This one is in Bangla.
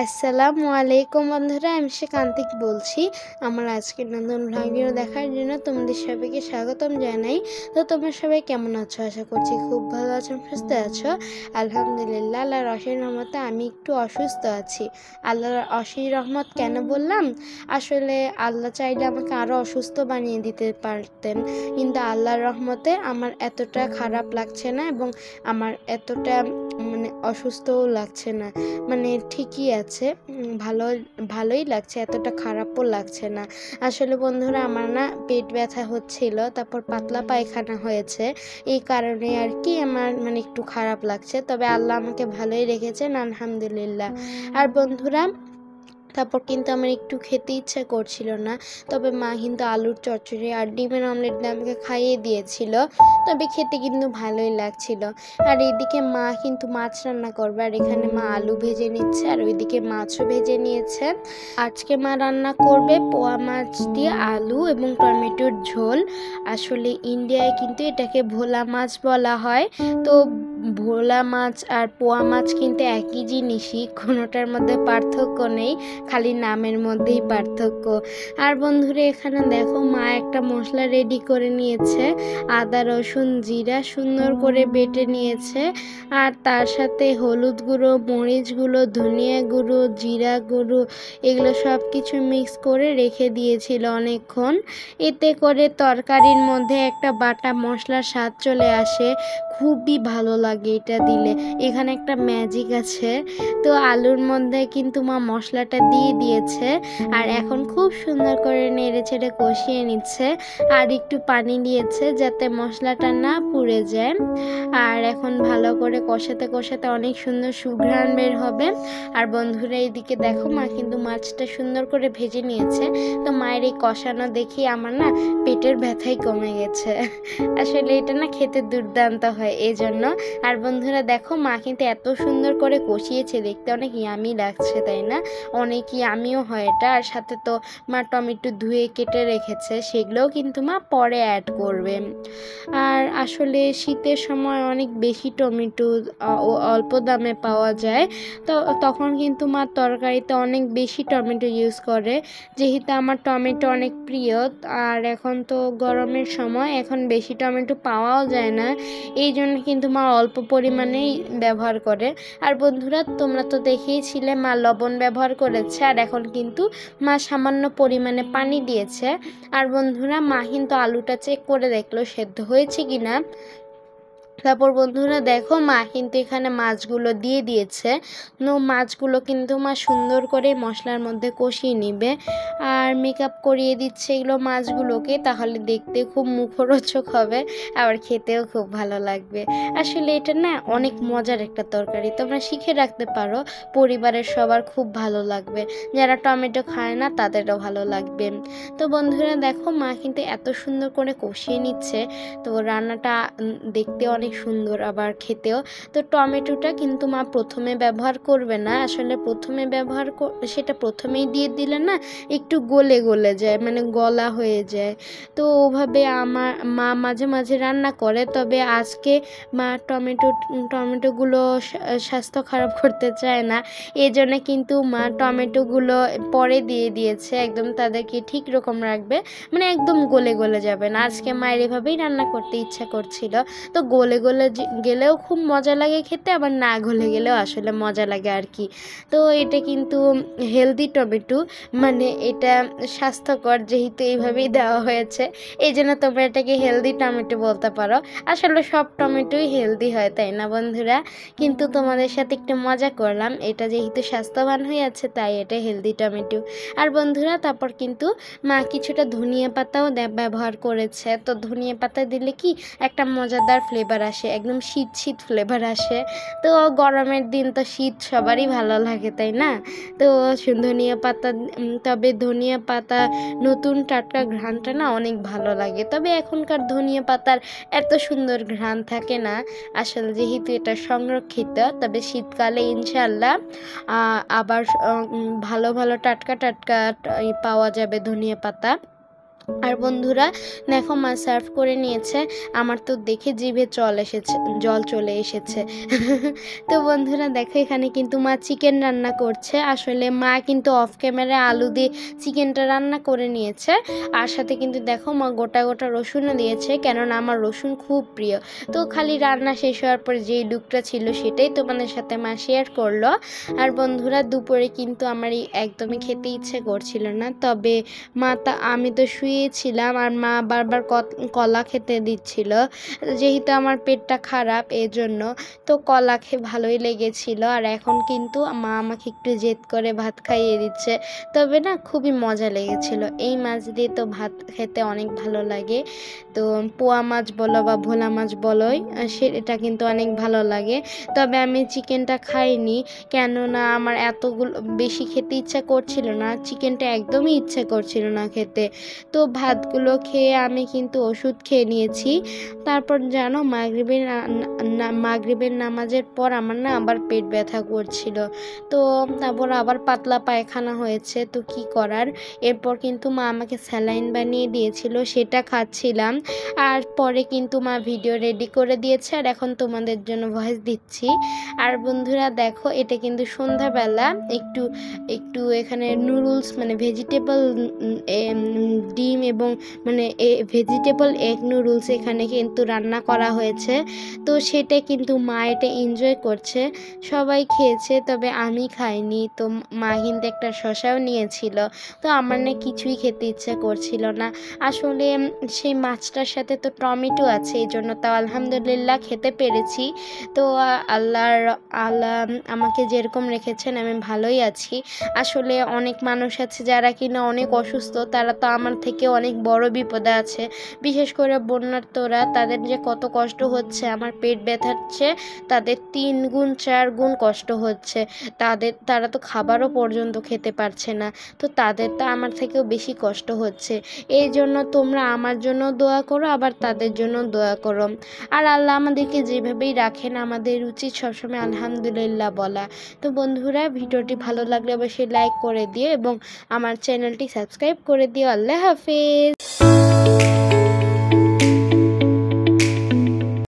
আসসালামু আলাইকুম বন্ধুরা, আমি কান্তিক বলছি। আমার আজকের নতুন ভিডিও দেখার জন্য তোমাদের সবাইকে স্বাগতম জানাই। তো তোমরা সবাই কেমন আছো? আশা করছি খুব ভালো আছো, সুস্থ আছো। আলহামদুলিল্লাহ, আল্লাহর অশেষ রহমতে আমি একটু অসুস্থ আছি। আল্লাহর অশেষ রহমত কেন বললাম? আসলে আল্লাহ চাইলে আমাকে আরও অসুস্থ বানিয়ে দিতে পারতেন, কিন্তু আল্লাহর রহমতে আমার এতটা খারাপ লাগছে না এবং আমার এতটা অসুস্থও লাগছে না। ঠিকই আছে, ভালোই লাগছে, এতটা খারাপও লাগছে না। আসলে বন্ধুরা, আমার না পেট ব্যথা হচ্ছিল, তারপর পাতলা পায়খানা হয়েছে, এই কারণে আর কি আমার একটু খারাপ লাগছে। তবে আল্লাহ আমাকে ভালোই রেখেছেন, আলহামদুলিল্লাহ। আর বন্ধুরা, তারপর কিন্তু আমার একটু খেতে ইচ্ছা করছিল না, তবে মা কিন্তু আলুর চচ্চড়ি আর ডিমের অমলেট দিয়ে আমাকে খাইয়ে দিয়েছিল, তবে খেতে কিন্তু ভালোই লাগছিল। আর এইদিকে মা কিন্তু মাছ রান্না করবে, আর এখানে মা আলু ভেজে নিচ্ছে, আর ওইদিকে মাছও ভেজে নিয়েছে। আজকে মা রান্না করবে পোয়া মাছ দিয়ে আলু এবং টমেটোর ঝোল। আসলে ইন্ডিয়ায় কিন্তু এটাকে ভোলা মাছ বলা হয়। তো ভোলা মাছ আর পোয়া মাছ কিন্তু একই জিনিসই, কোনোটার মধ্যে পার্থক্য নেই, খালি নামের মধ্যেই পার্থক্য। আর বন্ধুরা, এখানে দেখো মা একটা মশলা রেডি করে নিয়েছে, আদা রসুন জিরা সুন্দর করে বেটে নিয়েছে, আর তার সাথে হলুদ গুঁড়ো, মরিচ গুঁড়ো, ধনিয়া গুঁড়ো, জিরা গুঁড়ো, এগুলো সব কিছু মিক্স করে রেখে দিয়েছিল অনেকক্ষণ। এতে করে তরকারির মধ্যে একটা বাটা মশলার স্বাদ চলে আসে, খুবই ভালো লাগে এটা দিলে। এখানে একটা ম্যাজিক আছে। তো আলুর মধ্যে কিন্তু মা মশলাটা দিয়ে দিয়েছে, আর এখন খুব সুন্দর করে নেড়ে ছেড়ে কষিয়ে নিচ্ছে, আর একটু পানি দিয়েছে যাতে মশলাটা না পুড়ে যায়। আর এখন ভালো করে কষাতে কষাতে অনেক সুন্দর সুঘ্রাণ বের হবে। আর বন্ধুরা, এইদিকে দেখো মা কিন্তু মাছটা সুন্দর করে ভেজে নিয়েছে। তো মায়ের এই কষানো দেখি আমার না পেটের ব্যথাই কমে গেছে। আসলে এটা না খেতে দুর্দান্ত হয়, এই জন্য। আর বন্ধুরা দেখো, মা কিন্তু এত সুন্দর করে কষিয়েছে, দেখতে অনেক ইয়ামি লাগছে, তাই না? অনেক ইয়ামিও হয় এটা। আর সাথে তো মা টমেটো ধুয়ে কেটে রেখেছে, সেগুলোও কিন্তু মা পরে অ্যাড করবে। আর আসলে শীতের সময় অনেক বেশি টমেটো অল্প দামে পাওয়া যায়, তো তখন কিন্তু মা তরকারিতে অনেক বেশি টমেটো ইউজ করে, যেহেতু আমার টমেটো অনেক প্রিয়। আর এখন তো গরমের সময়, এখন বেশি টমেটো পাওয়াও যায় না, এই জন্য কিন্তু মা অল্প পরিমাণেই ব্যবহার করে। আর বন্ধুরা, তোমরা তো দেখেইছিলে মা লবণ ব্যবহার করেছে, আর এখন কিন্তু মা সামান্য পরিমাণে পানি দিয়েছে। আর বন্ধুরা, মা কিন্তু আলুটা চেক করে দেখলো সেদ্ধ হয়েছে কিনা। তারপর বন্ধুরা দেখো, মা কিন্তু এখানে মাছগুলো দিয়ে দিয়েছে। মাছগুলো কিন্তু মা সুন্দর করে মশলার মধ্যে কষিয়ে নিবে, আর মেকআপ করিয়ে দিচ্ছে এগুলো মাছগুলোকে, তাহলে দেখতে খুব মুখরোচক হবে, আবার খেতেও খুব ভালো লাগবে। আসলে এটা না অনেক মজার একটা তরকারি, তোমরা শিখে রাখতে পারো, পরিবারের সবার খুব ভালো লাগবে, যারা টমেটো খায় না তাদেরও ভালো লাগবে। তো বন্ধুরা দেখো, মা কিন্তু এত সুন্দর করে কষিয়ে নিচ্ছে, তো রান্নাটা দেখতে অনেক সুন্দর, আবার খেতেও। তো টমেটোটা কিন্তু মা প্রথমে ব্যবহার করবে না, আসলে প্রথমে সেটা প্রথমেই দিয়ে দিলে না একটু গলে গলে যায়, গলা হয়ে যায়। তো ওভাবে আমার মা মাঝে মাঝে রান্না করে, তবে আজকে মা টমেটোগুলো স্বাস্থ্য খারাপ করতে চায় না, এই জন্য কিন্তু মা টমেটোগুলো পরে দিয়ে দিয়েছে, একদম তাদেরকে ঠিক রকম রাখবে, একদম গলে গলে যাবে না। আজকে মায়ের এভাবেই রান্না করতে ইচ্ছা করছিল, তো গলে গলে গেলেও খুব মজা লাগে খেতে, আবার না গলে গেলেও আসলে মজা লাগে আর কি। তো এটা কিন্তু হেলদি টমেটো, এটা স্বাস্থ্যকর, যেহেতু এইভাবেই দেওয়া হয়েছে, এই জন্য তোমরা এটাকে হেলদি টমেটো বলতে পারো। আসলে সব টমেটোই হেলদি হয়, তাই না বন্ধুরা? কিন্তু তোমাদের সাথে একটু মজা করলাম, এটা যেহেতু স্বাস্থ্যবান হয়ে আছে তাই এটা হেলদি টমেটো। আর বন্ধুরা, তারপর কিন্তু মা কিছুটা ধনিয়া পাতাও ব্যবহার করেছে। তো ধনিয়া পাতা দিলে কি একটা মজাদার ফ্লেভার আসে, একদম শীত শীত ফ্লেভার আসে। তো গরমের দিন তো শীত সবারই ভালো লাগে, তাই না? তো ধনিয়া পাতা, তবে ধনিয়া পাতা নতুন টাটকা ঘ্রাণটা না অনেক ভালো লাগে, তবে এখনকার ধনিয়া পাতার এত সুন্দর ঘ্রাণ থাকে না, আসলে যেহেতু এটা সংরক্ষিত। তবে শীতকালে ইনশাল্লাহ আবার ভালো ভালো টাটকা টাটকা পাওয়া যাবে ধনিয়া পাতা। আর বন্ধুরা দেখো মা সার্ভ করে নিয়েছে, আমার তো দেখে জিভে জল চলে এসেছে। তো বন্ধুরা দেখো এখানে কিন্তু মা চিকেন রান্না করছে। আসলে মা কিন্তু অফ ক্যামেরায় আলু দিয়ে চিকেনটা রান্না করে নিয়েছে, আর সাথে কিন্তু দেখো মা গোটা গোটা রসুনও দিয়েছে, কেননা আমার রসুন খুব প্রিয়। তো খালি রান্না শেষ হওয়ার পরে যেই লুকটা ছিল সেটাই তোমাদের সাথে মা শেয়ার করলো। আর বন্ধুরা দুপুরে কিন্তু আমার একদমই খেতে ইচ্ছে করছিল না, তবে আমি তো শুয়েছিলাম আর মা বারবার কলা খেতে দিচ্ছিল, যেহেতু আমার পেটটা খারাপ এই জন্য। তো কলা খেয়ে ভালোই লেগেছিল, আর এখন কিন্তু মা আমাকে একটু জেদ করে ভাত খাইয়ে দিচ্ছে। তবে না খুবই মজা লেগেছিল, এই মাছ দিয়ে তো ভাত খেতে অনেক ভালো লাগে। তো পোয়া মাছ বলো বা ভোলা মাছ বলোই, সেটা কিন্তু অনেক ভালো লাগে। তবে আমি চিকেনটা খাইনি, কেননা আমার এতগুলো বেশি খেতে ইচ্ছা করছিল না, চিকেনটা একদমই ইচ্ছে করছিল না খেতে। তো ভাতগুলো খেয়ে আমি কিন্তু ওষুধ খেয়ে নিয়েছি। তারপর জানো মাগরিবের নামাজের পর আমার না আবার পেট ব্যথা করছিল। তো তারপর আবার পাতলা পায়খানা হয়েছে, তো কি করার। এরপর কিন্তু মা আমাকে স্যালাইন বানিয়ে দিয়েছিল, সেটা খাচ্ছিলাম। আর পরে কিন্তু মা ভিডিও রেডি করে দিয়েছে, আর এখন তোমাদের জন্য ভয়েস দিচ্ছি। আর বন্ধুরা দেখো এটা কিন্তু সন্ধ্যাবেলা একটু একটু এখানে নুডলস মানে ভেজিটেবল ডিম এবং মানে ভেজিটেবল এগ নুডলস এখানে কিন্তু রান্না করা হয়েছে। তো সেটা কিন্তু মা এটা এনজয় করছে, সবাই খেয়েছে, তবে আমি খাইনি। তো মা কিন্তু একটা শসাও নিয়েছিল, তো আমার না কিছুই খেতে ইচ্ছে করছিল না। আসলে সেই মাছটার সাথে তো টমেটো আছে, এই জন্য তাও আলহামদুলিল্লাহ খেতে পেরেছি। তো আল্লাহ আমাকে যেরকম রেখেছেন আমি ভালোই আছি। আসলে অনেক মানুষ আছে যারা কিনা অনেক অসুস্থ, তারা তো আমার থেকে অনেক বড় বিপদে আছে। বিশেষ করে বন্যার্তরা, তাদের যে কত কষ্ট হচ্ছে, আমার পেট ব্যথাচ্ছে তাদের 3 গুণ 4 গুণ কষ্ট হচ্ছে। তারা তো খাবারও পর্যন্ত খেতে পারছে না, তো তাদের তো আমার থেকেও বেশি কষ্ট হচ্ছে। এই জন্য তোমরা আমার জন্য দোয়া করো, আবার তাদের জন্য দোয়া করো। আর আল্লাহ আমাদেরকে যেভাবেই রাখেন, আমাদের উচিত সবসময় আলহামদুলিল্লাহ বলা। তো বন্ধুরা ভিডিওটি ভালো লাগলে অবশ্যই লাইক করে দিও এবং আমার চ্যানেলটি সাবস্ক্রাইব করে দিও। আল্লাহ হাফেজ।